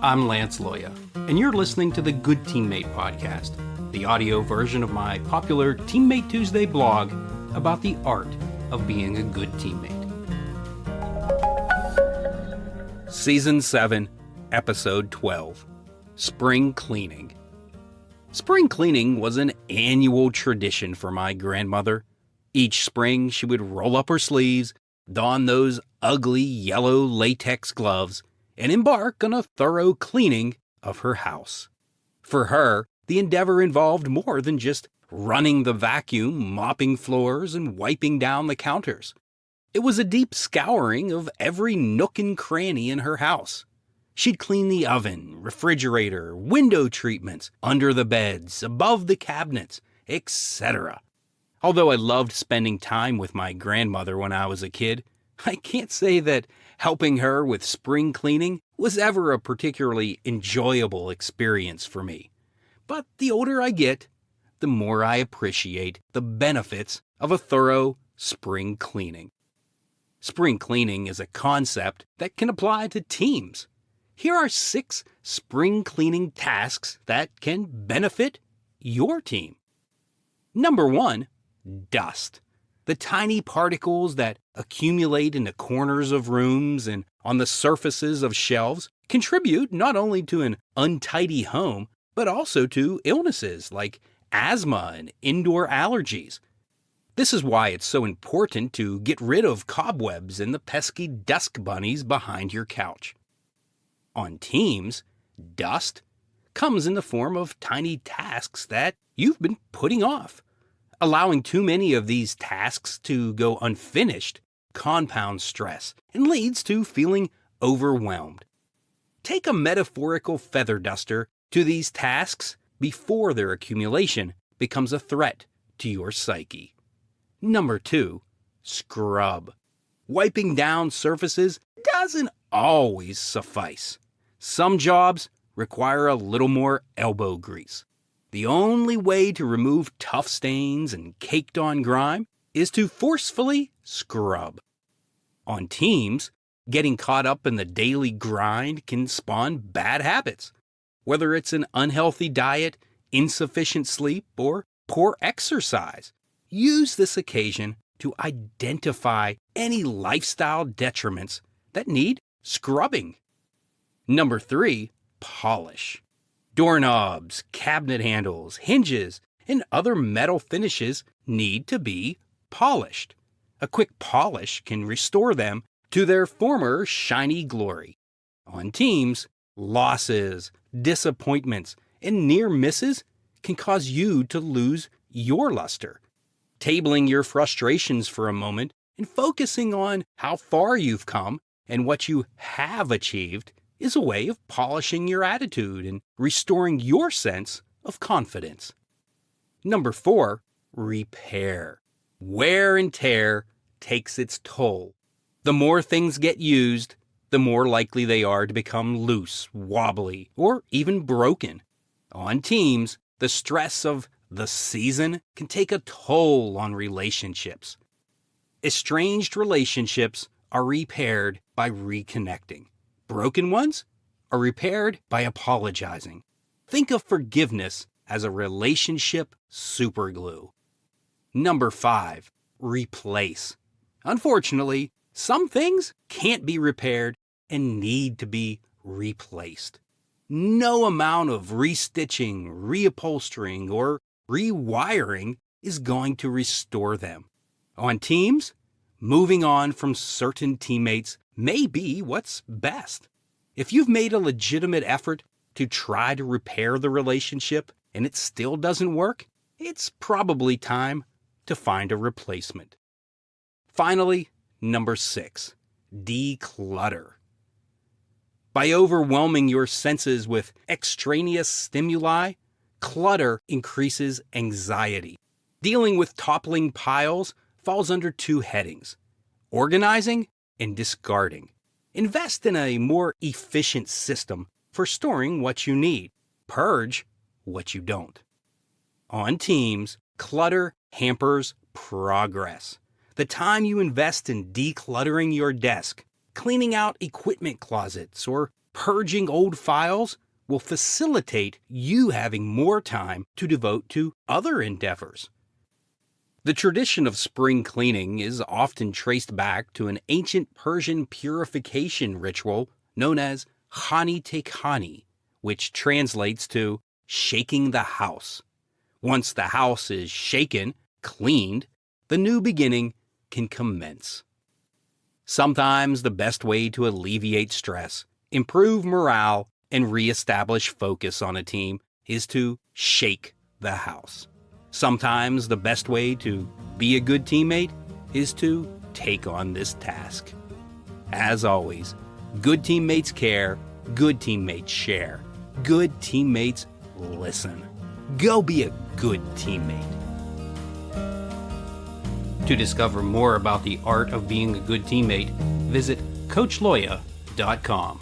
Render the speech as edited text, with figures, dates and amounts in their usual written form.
I'm Lance Loya, and you're listening to the Good Teammate Podcast, the audio version of my popular Teammate Tuesday blog about the art of being a good teammate. Season 7, Episode 12, Spring Cleaning. Spring cleaning was an annual tradition for my grandmother. Each spring, she would roll up her sleeves, don those ugly yellow latex gloves, and embark on a thorough cleaning of her house. For her, the endeavor involved more than just running the vacuum, mopping floors, and wiping down the counters. It was a deep scouring of every nook and cranny in her house. She'd clean the oven, refrigerator, window treatments, under the beds, above the cabinets, etc. Although I loved spending time with my grandmother when I was a kid, I can't say that helping her with spring cleaning was ever a particularly enjoyable experience for me. But the older I get, the more I appreciate the benefits of a thorough spring cleaning. Spring cleaning is a concept that can apply to teams. Here are 6 spring cleaning tasks that can benefit your team. Number 1, dust. The tiny particles that accumulate in the corners of rooms and on the surfaces of shelves contribute not only to an untidy home, but also to illnesses like asthma and indoor allergies. This is why it's so important to get rid of cobwebs and the pesky dust bunnies behind your couch. On teams, dust comes in the form of tiny tasks that you've been putting off. Allowing too many of these tasks to go unfinished compounds stress and leads to feeling overwhelmed. Take a metaphorical feather duster to these tasks before their accumulation becomes a threat to your psyche. Number 2, scrub. Wiping down surfaces doesn't always suffice. Some jobs require a little more elbow grease. The only way to remove tough stains and caked-on grime is to forcefully scrub. On teams, getting caught up in the daily grind can spawn bad habits. Whether it's an unhealthy diet, insufficient sleep, or poor exercise, use this occasion to identify any lifestyle detriments that need scrubbing. Number 3, polish. Doorknobs, cabinet handles, hinges, and other metal finishes need to be polished. A quick polish can restore them to their former shiny glory. On teams, losses, disappointments, and near misses can cause you to lose your luster. Tabling your frustrations for a moment and focusing on how far you've come and what you have achieved is a way of polishing your attitude and restoring your sense of confidence. Number 4, repair. Wear and tear takes its toll. The more things get used, the more likely they are to become loose, wobbly, or even broken. On teams, the stress of the season can take a toll on relationships. Estranged relationships are repaired by reconnecting. Broken ones are repaired by apologizing. Think of forgiveness as a relationship superglue. Number 5, replace. Unfortunately, some things can't be repaired and need to be replaced. No amount of restitching, reupholstering, or rewiring is going to restore them. On teams, moving on from certain teammates may be what's best. If you've made a legitimate effort to try to repair the relationship and it still doesn't work, it's probably time to find a replacement. Finally, number 6, declutter. By overwhelming your senses with extraneous stimuli, clutter increases anxiety. Dealing with toppling piles falls under 2 headings: organizing and discarding. Invest in a more efficient system for storing what you need. Purge what you don't. On teams, clutter hampers progress. The time you invest in decluttering your desk, cleaning out equipment closets, or Purging old files will facilitate you having more time to devote to other endeavors. The tradition of spring cleaning is often traced back to an ancient Persian purification ritual known as Hani Tekhani, which translates to shaking the house. Once the house is shaken, cleaned, the new beginning can commence. Sometimes the best way to alleviate stress, improve morale, and reestablish focus on a team is to shake the house. Sometimes the best way to be a good teammate is to take on this task. As always, good teammates care, good teammates share, good teammates listen. Go be a good teammate. To discover more about the art of being a good teammate, visit CoachLoya.com.